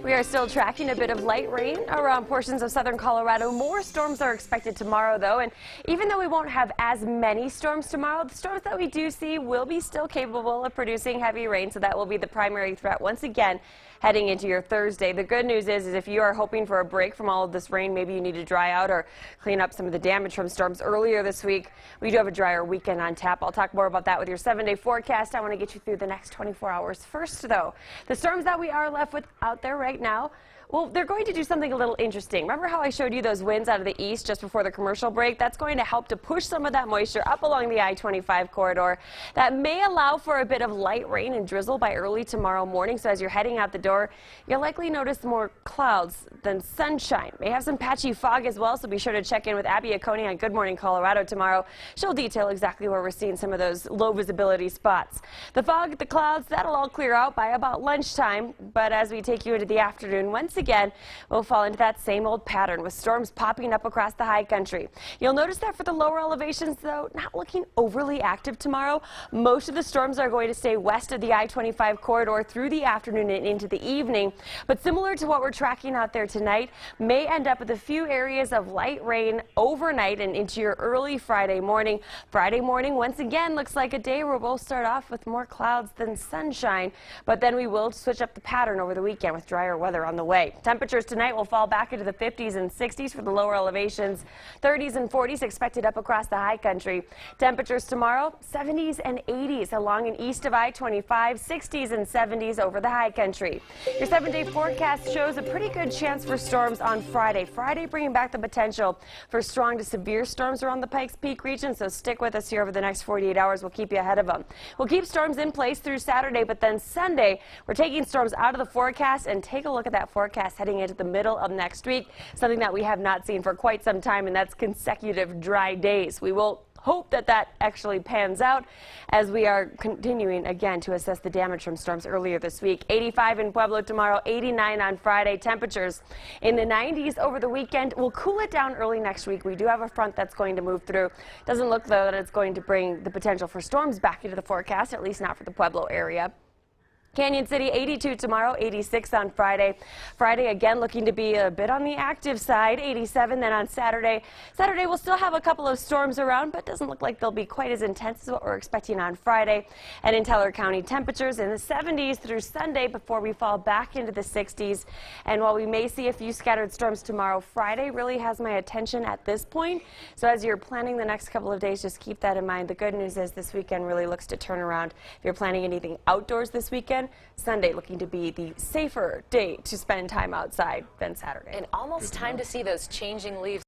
We are still tracking a bit of light rain around portions of southern Colorado. More storms are expected tomorrow, though, and even though we won't have as many storms tomorrow, the storms that we do see will be still capable of producing heavy rain, so that will be the primary threat once again heading into your Thursday. The good news is if you are hoping for a break from all of this rain, maybe you need to dry out or clean up some of the damage from storms earlier this week. We do have a drier weekend on tap. I'll talk more about that with your 7-day forecast. I want to get you through the next 24 hours. First, though, the storms that we are left with out there right now, well, they're going to do something a little interesting. Remember how I showed you those winds out of the east just before the commercial break? That's going to help to push some of that moisture up along the I-25 corridor. That may allow for a bit of light rain and drizzle by early tomorrow morning. So as you're heading out the door, you'll likely notice more clouds than sunshine. May have some patchy fog as well, so be sure to check in with Abby Aconi on Good Morning Colorado tomorrow. She'll detail exactly where we're seeing some of those low visibility spots. The fog, the clouds, that'll all clear out by about lunchtime. But as we take you into the afternoon, once again, we'll fall into that same old pattern with storms popping up across the high country. You'll notice that for the lower elevations, though, not looking overly active tomorrow. Most of the storms are going to stay west of the I-25 corridor through the afternoon and into the evening. But similar to what we're tracking out there tonight, may end up with a few areas of light rain overnight and into your early Friday morning. Friday morning, once again, looks like a day where we'll start off with more clouds than sunshine, but then we will switch up the pattern over the weekend with drier weather on the way. Temperatures tonight will fall back into the 50s and 60s for the lower elevations. 30s and 40s expected up across the high country. Temperatures tomorrow, 70s and 80s along and east of I-25, 60s and 70s over the high country. Your 7-day forecast shows a pretty good chance for storms on Friday. Friday bringing back the potential for strong to severe storms around the Pikes Peak region, so stick with us here over the next 48 hours. We'll keep you ahead of them. We'll keep storms in place through Saturday, but then Sunday, we're taking storms out of the forecast, and take a look at that forecast heading into the middle of next week, something that we have not seen for quite some time, and that's consecutive dry days. We will hope that that actually pans out as we are continuing again to assess the damage from storms earlier this week. 85 in Pueblo tomorrow, 89 on Friday. Temperatures in the 90s over the weekend. We'll cool it down early next week. We do have a front that's going to move through. Doesn't look, though, that it's going to bring the potential for storms back into the forecast, at least not for the Pueblo area. Canyon City, 82 tomorrow, 86 on Friday. Friday again looking to be a bit on the active side, 87 then on Saturday. Saturday we'll still have a couple of storms around, but doesn't look like they'll be quite as intense as what we're expecting on Friday. And in Teller County, temperatures in the 70s through Sunday before we fall back into the 60s. And while we may see a few scattered storms tomorrow, Friday really has my attention at this point. So as you're planning the next couple of days, just keep that in mind. The good news is this weekend really looks to turn around. If you're planning anything outdoors this weekend, Sunday looking to be the safer day to spend time outside than Saturday. And almost time to see those changing leaves.